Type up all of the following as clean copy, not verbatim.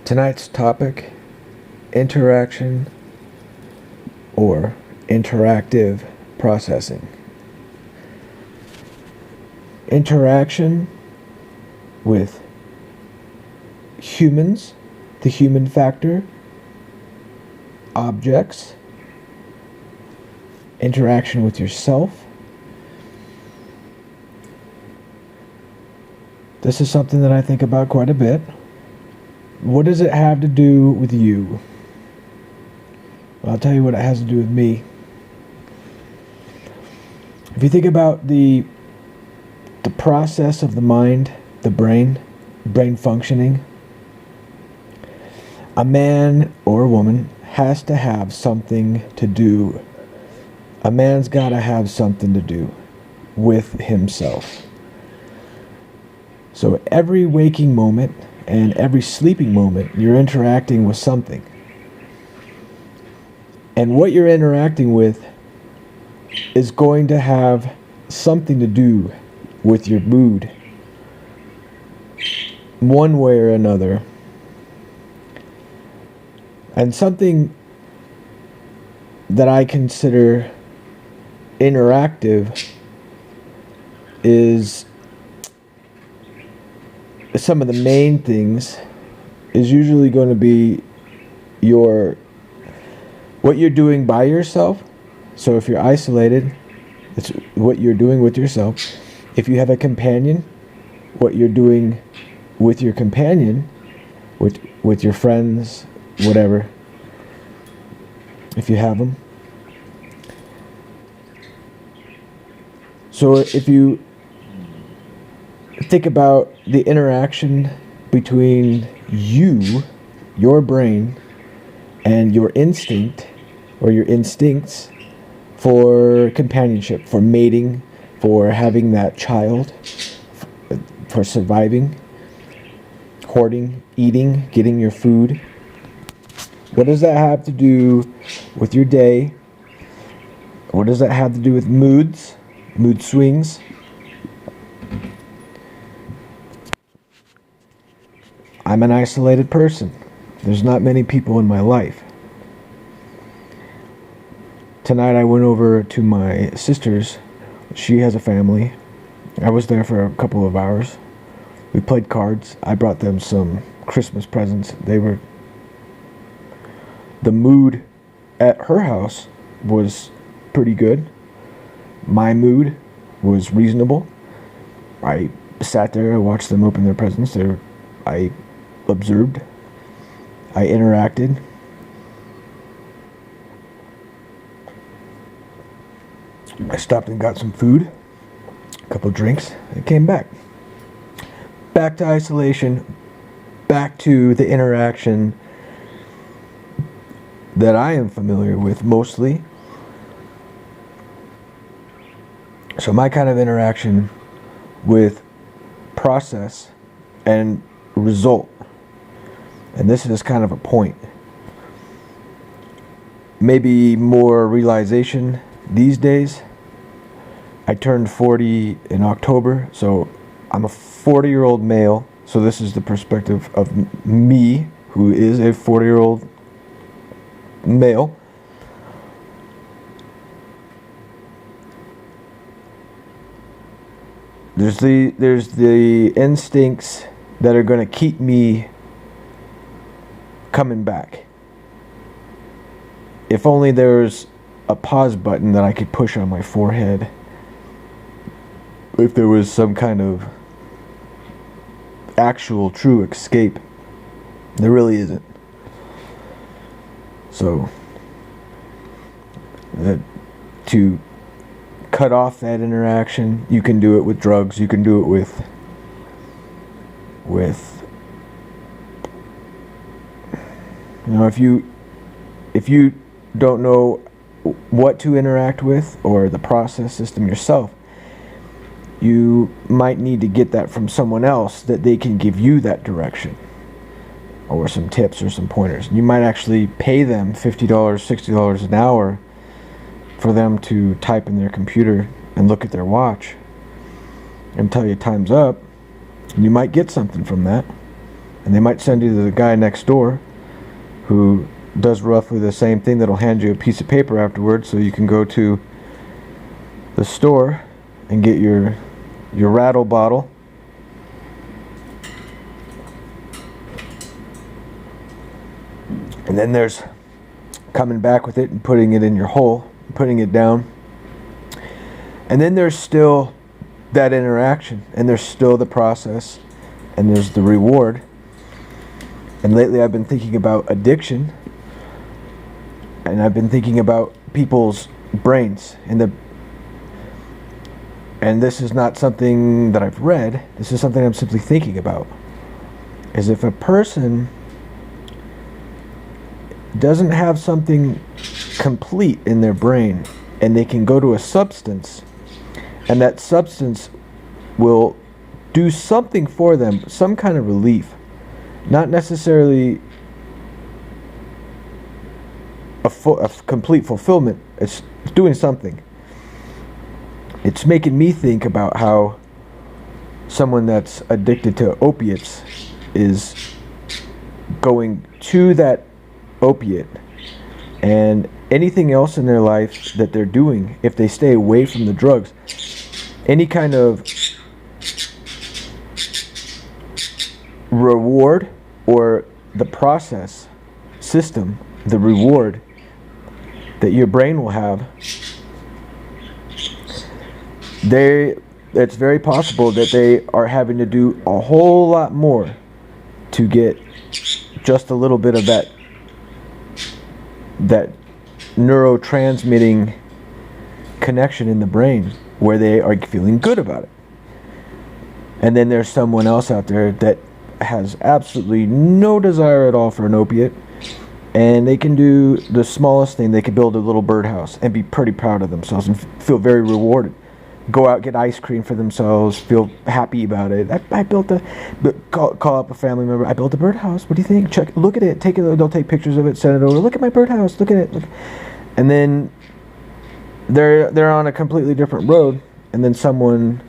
Tonight's topic: interaction or interactive processing. Interaction with humans, the human factor, objects, interaction with yourself. This is something that I think about quite a bit. What does it have to do with you? Well, I'll tell you what it has to do with me. If you think about the process of the mind, the brain functioning, a man or a woman has to have something to do. A man's got to have something to do with himself. So every waking moment and every sleeping moment, you're interacting with something. And what you're interacting with is going to have something to do with your mood, one way or another. And something that I consider interactive is some of the main things is usually going to be what you're doing by yourself. So if you're isolated, it's what you're doing with yourself. If you have a companion, what you're doing with your companion, with your friends, whatever, if you have them. So if you think about the interaction between you, your brain, and your instinct or your instincts for companionship, for mating, for having that child, for surviving, hoarding, eating, getting your food. What does that have to do with your day? What does that have to do with moods, mood swings? I'm an isolated person. There's not many people in my life. Tonight I went over to my sister's. She has a family. I was there for a couple of hours. We played cards. I brought them some Christmas presents. The mood at her house was pretty good. My mood was reasonable. I sat there, I watched them open their presents. I observed. I interacted. I stopped and got some food, a couple of drinks, and came back. Back to isolation, back to the interaction that I am familiar with mostly. So my kind of interaction with process and result, and this is kind of a point, maybe more realization these days. I turned 40 in October, so I'm a 40-year-old male. So this is the perspective of me, who is a 40-year-old male. There's the instincts that are going to keep me coming back. If only there's a pause button that I could push on my forehead. If there was some kind of actual true escape. There really isn't. So to cut off that interaction, you can do it with drugs, you can do it with if you don't know what to interact with or the process system yourself, you might need to get that from someone else that they can give you that direction or some tips or some pointers. You might actually pay them $50, $60 an hour for them to type in their computer and look at their watch and tell you time's up. And you might get something from that. And they might send you to the guy next door who does roughly the same thing, that'll hand you a piece of paper afterwards so you can go to the store and get your rattle bottle. And then there's coming back with it and putting it in your hole, putting it down. And then there's still that interaction, and there's still the process, and there's the reward. And lately I've been thinking about addiction, and I've been thinking about people's brains and this is not something that I've read, this is something I'm simply thinking about. Is if a person doesn't have something complete in their brain, and they can go to a substance, and that substance will do something for them, some kind of relief, not necessarily a complete fulfillment. It's doing something. It's making me think about how someone that's addicted to opiates is going to that opiate, and anything else in their life that they're doing, if they stay away from the drugs, any kind of reward or the process system, the reward that your brain will have, it's very possible that they are having to do a whole lot more to get just a little bit of that neurotransmitting connection in the brain where they are feeling good about it. And then there's someone else out there that has absolutely no desire at all for an opiate, and they can do the smallest thing. They can build a little birdhouse and be pretty proud of themselves and feel very rewarded. Go out, get ice cream for themselves, feel happy about it. I built call up a family member. I built a birdhouse. What do you think? Look at it. They'll take pictures of it, send it over. Look at my birdhouse. Look at it. Look. And then they're on a completely different road. And then someone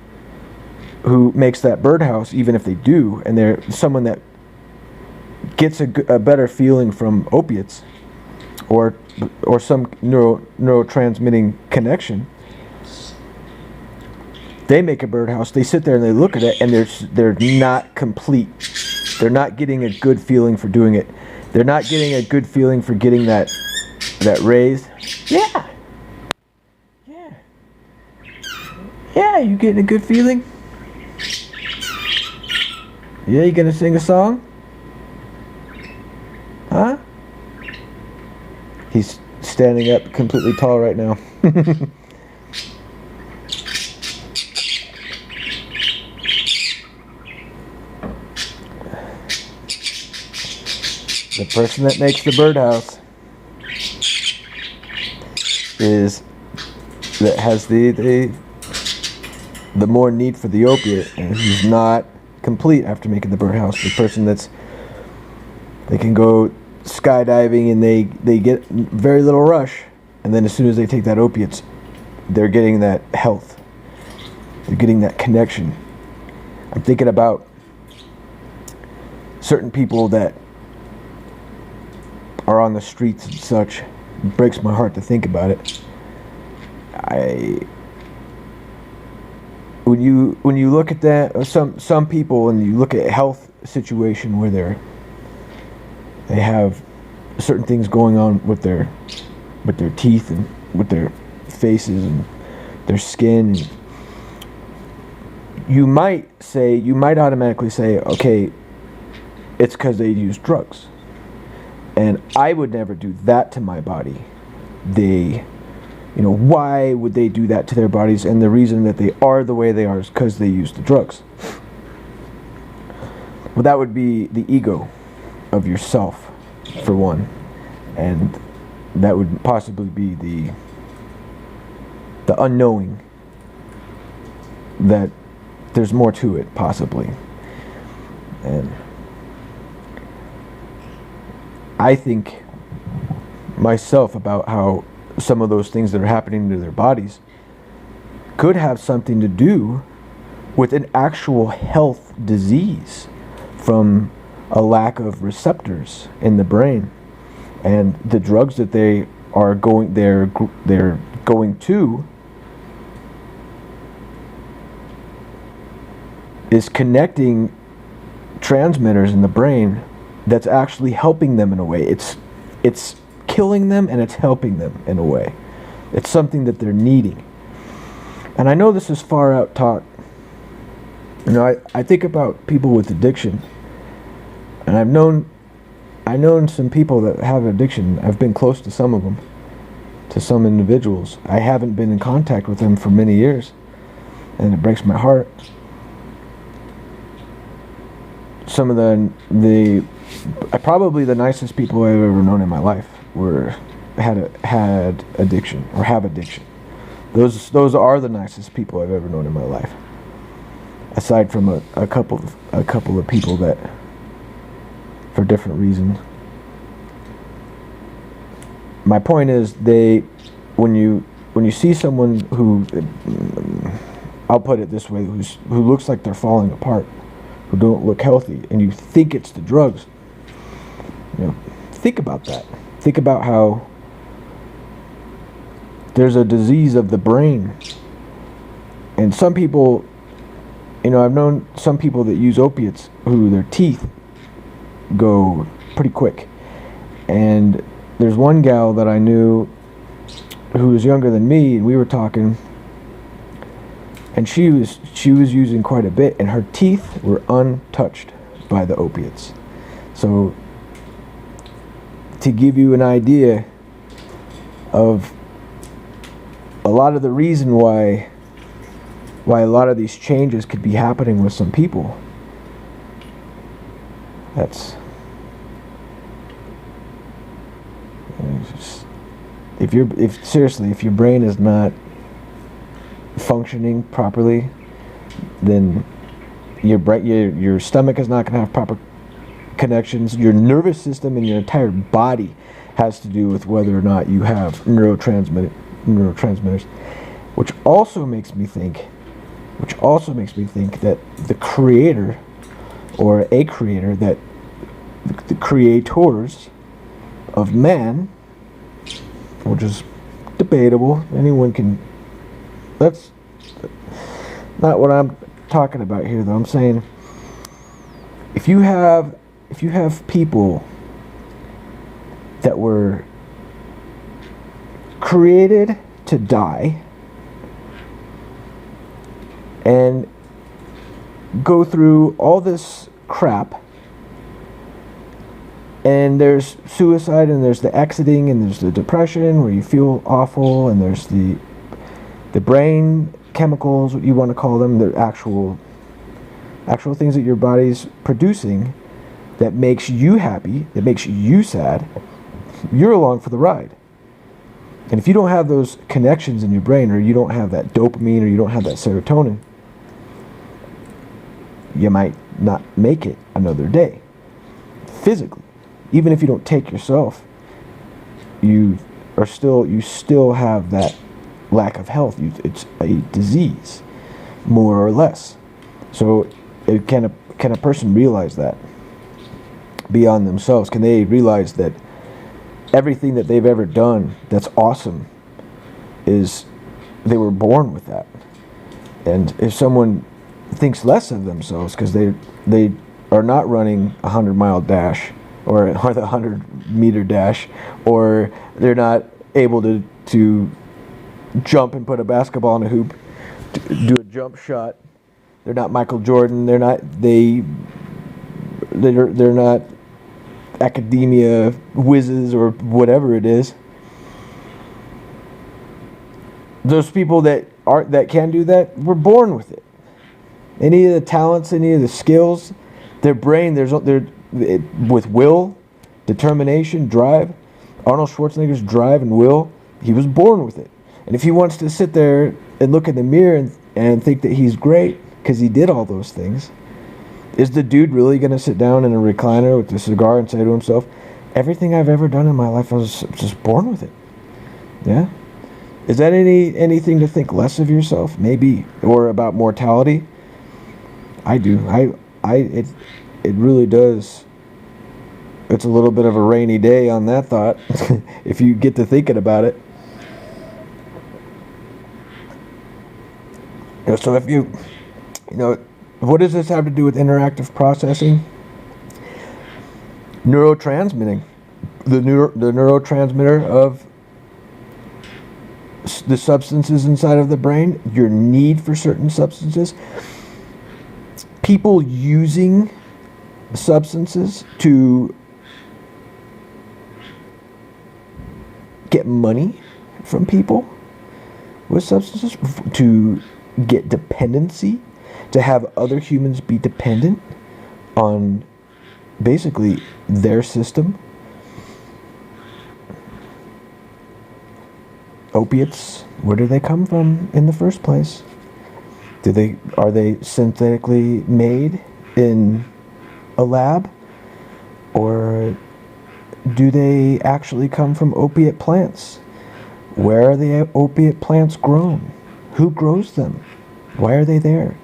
who makes that birdhouse, even if they do, and they're someone that gets a better feeling from opiates or some neurotransmitting connection. They make a birdhouse, they sit there and they look at it, and they're not complete. They're not getting a good feeling for doing it. They're not getting a good feeling for getting that raise. Yeah. Yeah, you getting a good feeling? Yeah, you gonna sing a song? Huh? He's standing up completely tall right now. The person that makes the birdhouse has the more need for the opiate, and he's not complete after making the birdhouse. The person they can go skydiving and they get very little rush, and then as soon as they take that opiates, they're getting that health. They're getting that connection. I'm thinking about certain people that are on the streets and such. It breaks my heart to think about it. When you look at that, some people, and you look at a health situation where they have certain things going on with their teeth and with their faces and their skin, and you might automatically say, okay, it's because they use drugs. And I would never do that to my body. Why would they do that to their bodies? And the reason that they are the way they are is because they use the drugs. Well, that would be the ego of yourself, for one. And that would possibly be the unknowing that there's more to it, possibly. And I think myself about how some of those things that are happening to their bodies could have something to do with an actual health disease from a lack of receptors in the brain, and the drugs that they're going to is connecting transmitters in the brain that's actually helping them in a way. It's killing them and it's helping them in a way. It's something that they're needing. And I know this is far out taught. You know, I think about people with addiction, and I've known some people that have addiction. I've been close to some of them, to some individuals. I haven't been in contact with them for many years, and it breaks my heart. Some of the probably the nicest people I've ever known in my life had addiction or have addiction. Those are the nicest people I've ever known in my life. Aside from a couple of people that, for different reasons. My point is, when you see someone who, I'll put it this way, who looks like they're falling apart, who don't look healthy, and you think it's the drugs, you know, think about that. Think about how there's a disease of the brain, and some people, you know, I've known some people that use opiates who their teeth go pretty quick. And there's one gal that I knew who was younger than me, and we were talking, and she was using quite a bit, and her teeth were untouched by the opiates. So to give you an idea of a lot of the reason why a lot of these changes could be happening with some people. That's just, if your brain is not functioning properly, then your stomach is not going to have proper connections. Your nervous system and your entire body has to do with whether or not you have neurotransmitters, which also makes me think that the creator, or a creator, that the creators of man, which is debatable, anyone can, that's not what I'm talking about here though. I'm saying if you have people that were created to die and go through all this crap, and there's suicide, and there's the exiting, and there's the depression where you feel awful, and there's the brain chemicals, what you want to call them, the actual things that your body's producing that makes you happy, that makes you sad. You're along for the ride. And if you don't have those connections in your brain, or you don't have that dopamine, or you don't have that serotonin, you might not make it another day physically. Even if you don't take yourself, you still have that lack of health. It's a disease, more or less. So can a person realize that beyond themselves? Can they realize that everything that they've ever done that's awesome is they were born with that? And if someone thinks less of themselves because they are not running a 100-mile dash or the 100-meter dash, or they're not able to jump and put a basketball in a hoop, do a jump shot, they're not Michael Jordan, they're not academia whizzes or whatever it is. Those people that can do that were born with it. Any of the talents, any of the skills, their brain, with will, determination, drive. Arnold Schwarzenegger's drive and will, he was born with it. And if he wants to sit there and look in the mirror and think that he's great because he did all those things, is the dude really going to sit down in a recliner with a cigar and say to himself, everything I've ever done in my life, I was just born with it? Yeah? Is that anything to think less of yourself? Maybe. Or about mortality? I do. It really does it's a little bit of a rainy day on that thought if you get to thinking about it. So if you know, what does this have to do with interactive processing? Neurotransmitting. The neurotransmitter of the substances inside of the brain, your need for certain substances. People using substances to get money from people with substances, to get dependency, to have other humans be dependent on basically their system. Opiates, where do they come from in the first place? Are they synthetically made in a lab, or do they actually come from opiate plants? Where are the opiate plants grown? Who grows them? Why are they there?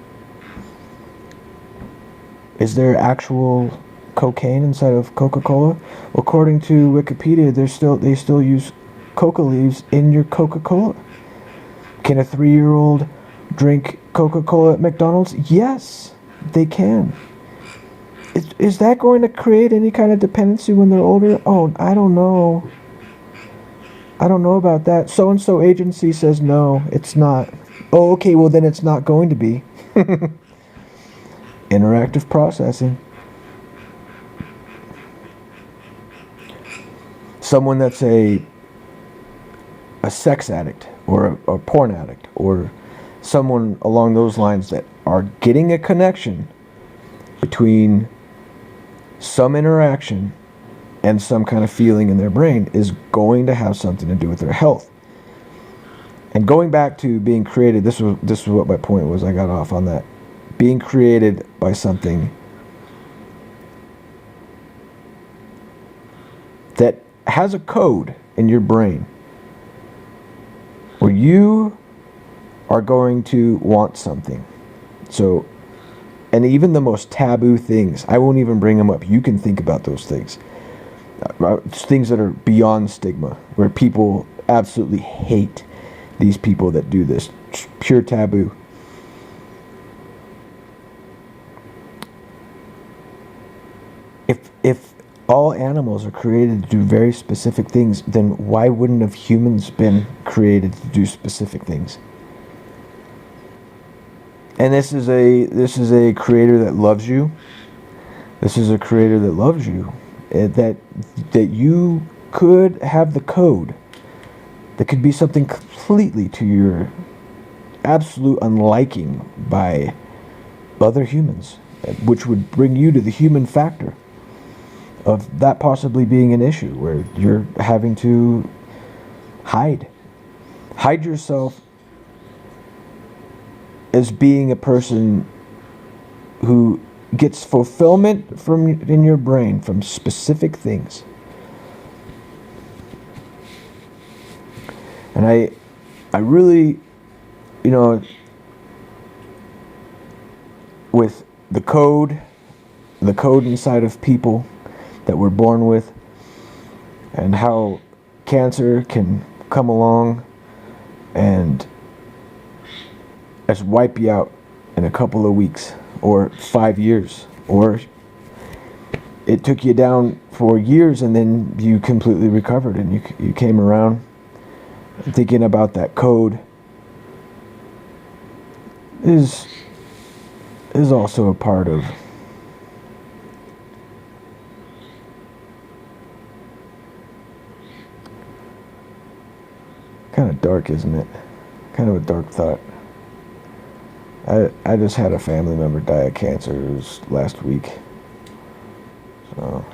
Is there actual cocaine inside of Coca-Cola? According to Wikipedia, they still use coca leaves in your Coca-Cola. Can a 3-year-old drink Coca-Cola at McDonald's? Yes, they can. Is that going to create any kind of dependency when they're older? Oh, I don't know. I don't know about that. So-and-so agency says no, it's not. Oh, okay, well then it's not going to be. Interactive processing. Someone that's a sex addict or a porn addict or someone along those lines that are getting a connection between some interaction and some kind of feeling in their brain is going to have something to do with their health. And going back to being created, this was what my point was. I got off on that. Being created by something that has a code in your brain where you are going to want something. So, and even the most taboo things, I won't even bring them up. You can think about those things. Things that are beyond stigma, where people absolutely hate these people that do this. Pure taboo. If all animals are created to do very specific things, then why wouldn't have humans been created to do specific things? And this is a creator that loves you. This is a creator that loves you. That you could have the code. That could be something completely to your absolute unliking by other humans, which would bring you to the human factor of that possibly being an issue where you're having to hide yourself as being a person who gets fulfillment from in your brain from specific things. And I really, with the code inside of people that we're born with, and how cancer can come along and just wipe you out in a couple of weeks or 5 years, or it took you down for years and then you completely recovered and you came around. Thinking about that code is also a part of kind of dark, isn't it? Kind of a dark thought. I just had a family member die of cancer. It was last week. So,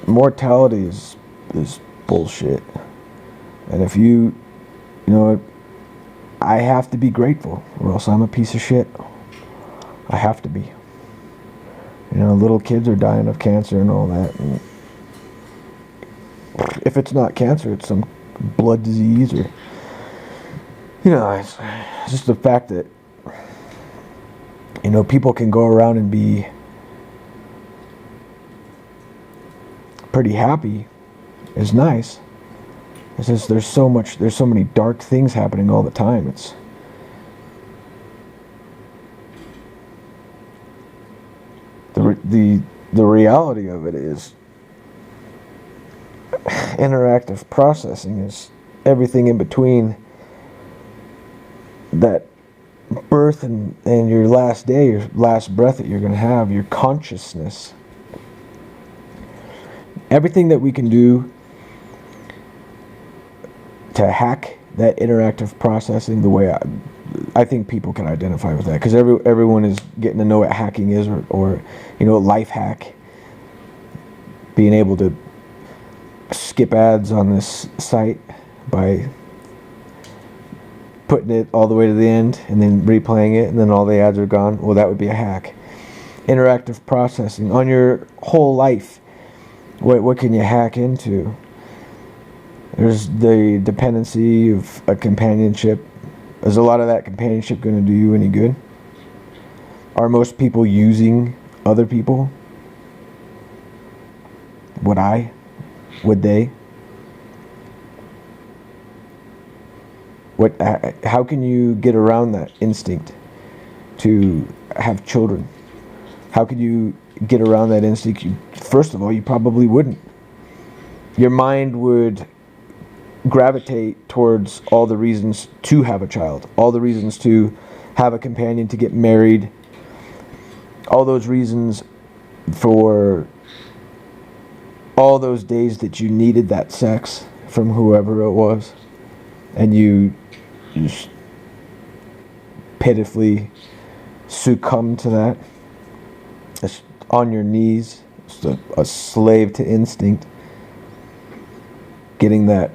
mortality is bullshit. And if I have to be grateful, or else I'm a piece of shit. I have to be. Little kids are dying of cancer and all that. And if it's not cancer, it's some blood disease, or it's just the fact that people can go around and be pretty happy is nice. It's just there's so many dark things happening all the time. It's the reality of it is interactive processing is everything in between that birth and your last day, your last breath that you're going to have, your consciousness. Everything that we can do to hack that interactive processing, the way I think people can identify with that, because everyone is getting to know what hacking is, or life hack, being able to skip ads on this site by putting it all the way to the end and then replaying it, and then all the ads are gone. Well, that would be a hack. Interactive processing on your whole life. What can you hack into? There's the dependency of a companionship. Is a lot of that companionship going to do you any good? Are most people using other people? Would they? How can you get around that instinct to have children? How could you get around that instinct? First of all, you probably wouldn't. Your mind would gravitate towards all the reasons to have a child, all the reasons to have a companion, to get married, all those reasons for all those days that you needed that sex from whoever it was, and you just pitifully succumb to that, just on your knees, just a slave to instinct, getting that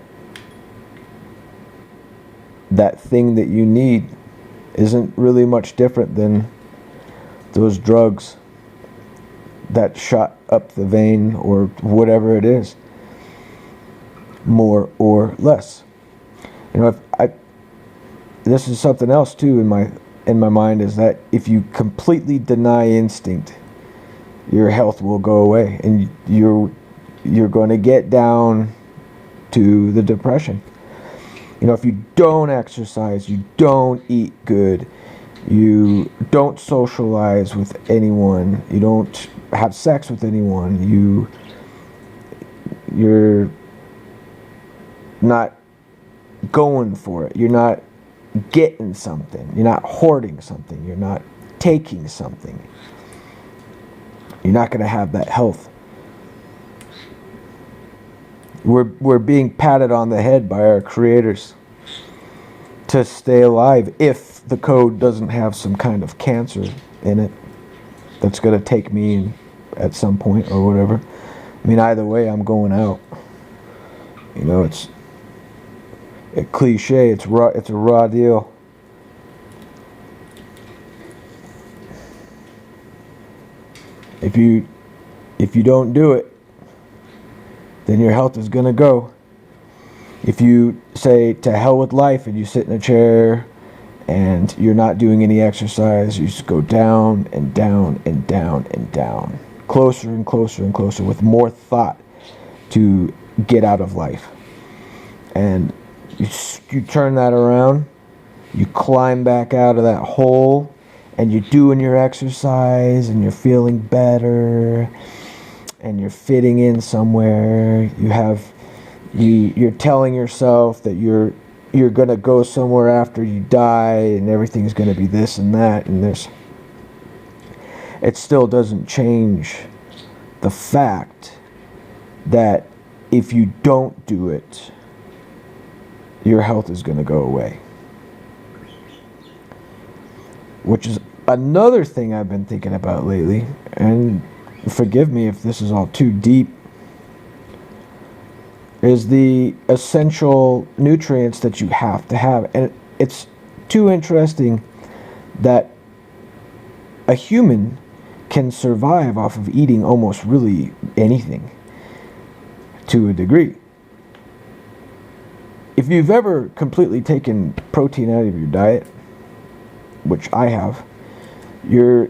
thing that you need isn't really much different than those drugs that shot up the vein or whatever it is, more or less. This is something else too in my mind, is that if you completely deny instinct, your health will go away, and you're going to get down to the depression. If you don't exercise, you don't eat good, you don't socialize with anyone, you don't have sex with anyone, you're not going for it, you're not getting something, you're not hoarding something, you're not taking something, you're not going to have that health. We're being patted on the head by our creators to stay alive if the code doesn't have some kind of cancer in it that's going to take me in at some point or whatever. Either way, I'm going out. It's a cliche. It's raw. It's a raw deal. If you don't do it, then your health is going to go. If you say to hell with life and you sit in a chair and you're not doing any exercise, you just go down and down and down and down, closer and closer and closer, with more thought to get out of life. And you turn that around, you climb back out of that hole, and you're doing your exercise and you're feeling better and you're fitting in somewhere. You're telling yourself that you're going to go somewhere after you die and everything's going to be this and that and this. It still doesn't change the fact that if you don't do it, your health is going to go away. Which is another thing I've been thinking about lately, and forgive me if this is all too deep, is the essential nutrients that you have to have. And it's too interesting that a human can survive off of eating almost really anything to a degree. If you've ever completely taken protein out of your diet, which I have, your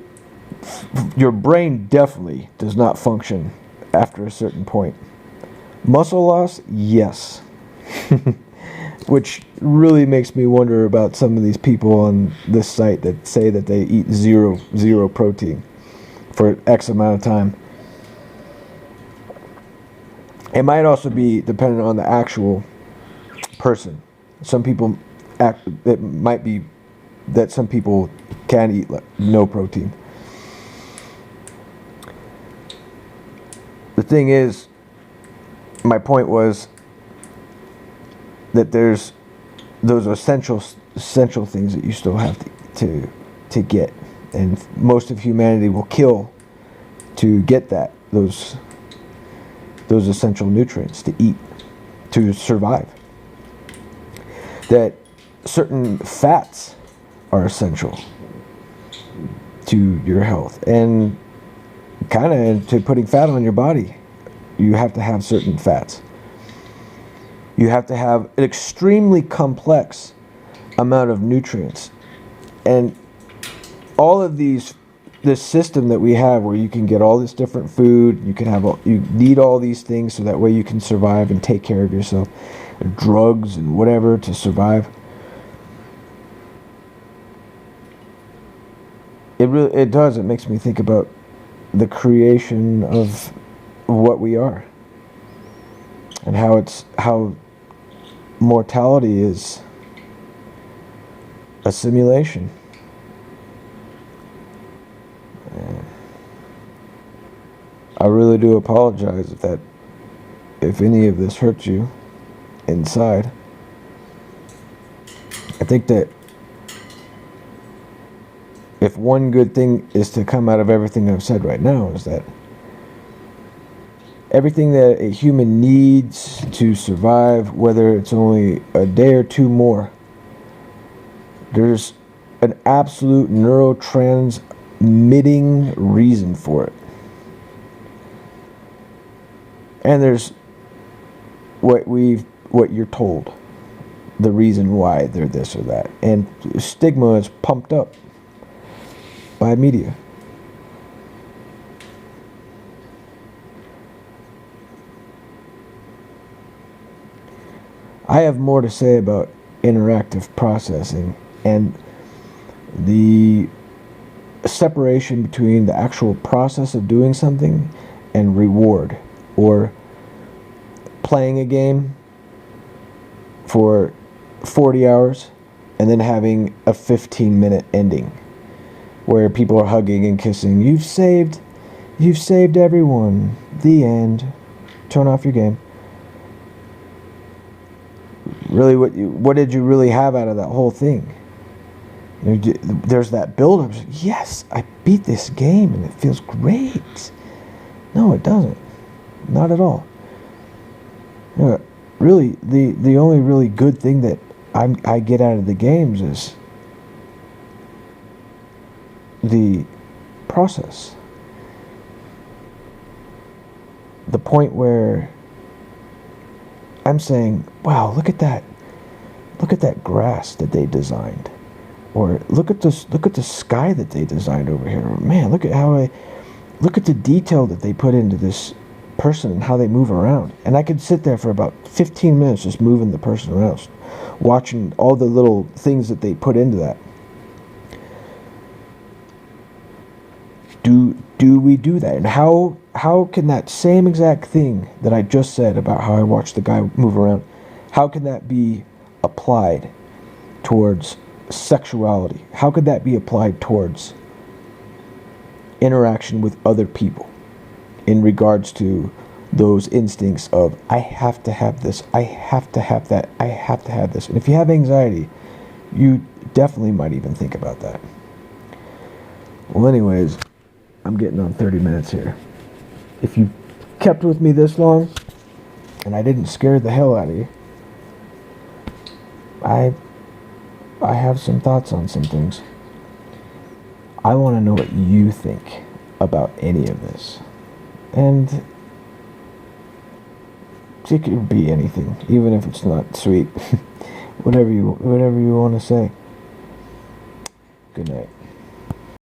brain definitely does not function after a certain point. Muscle loss, yes. Which really makes me wonder about some of these people on this site that say that they eat zero protein for X amount of time. It might also be dependent on the actual person. Some people it might be that some people can eat no protein. The thing is, my point was that there's those essential things that you still have to get, and most of humanity will kill to get those essential nutrients to eat to survive. That certain fats are essential to your health, and kind of to putting fat on your body, you have to have certain fats. You have to have an extremely complex amount of nutrients. And all of this system that we have where you can get all this different food, you need all these things so that way you can survive and take care of yourself, drugs and whatever to survive. It does. It makes me think about the creation of what we are, and how mortality is a simulation. I really do apologize if any of this hurts you inside. I think that if one good thing is to come out of everything I've said right now, is that everything that a human needs to survive, whether it's only a day or two more, there's an absolute neurotransmitting reason for it. And there's what you're told, the reason why they're this or that. And stigma is pumped up by media. I have more to say about interactive processing and the separation between the actual process of doing something and reward, or playing a game for 40 hours and then having a 15-minute ending where people are hugging and kissing. You've saved everyone. The end. Turn off your game. Really, what did you really have out of that whole thing? There's that build-up. Yes, I beat this game and it feels great. No, it doesn't. Not at all. Really, the only really good thing that I get out of the games is the process. The point where I'm saying, wow, look at that grass that they designed, or look at the sky that they designed over here. Man, look at the detail that they put into this person and how they move around. And I could sit there for about 15 minutes just moving the person around, watching all the little things that they put into that. Do we do that? And how can that same exact thing that I just said about how I watched the guy move around, how can that be applied towards sexuality? How could that be applied towards interaction with other people in regards to those instincts of, I have to have this, I have to have that, I have to have this? And if you have anxiety, you definitely might even think about that. Well, anyways, I'm getting on 30 minutes here. If you kept with me this long and I didn't scare the hell out of you, I have some thoughts on some things. I want to know what you think about any of this. And it could be anything, even if it's not sweet. whatever you want to say. Good night.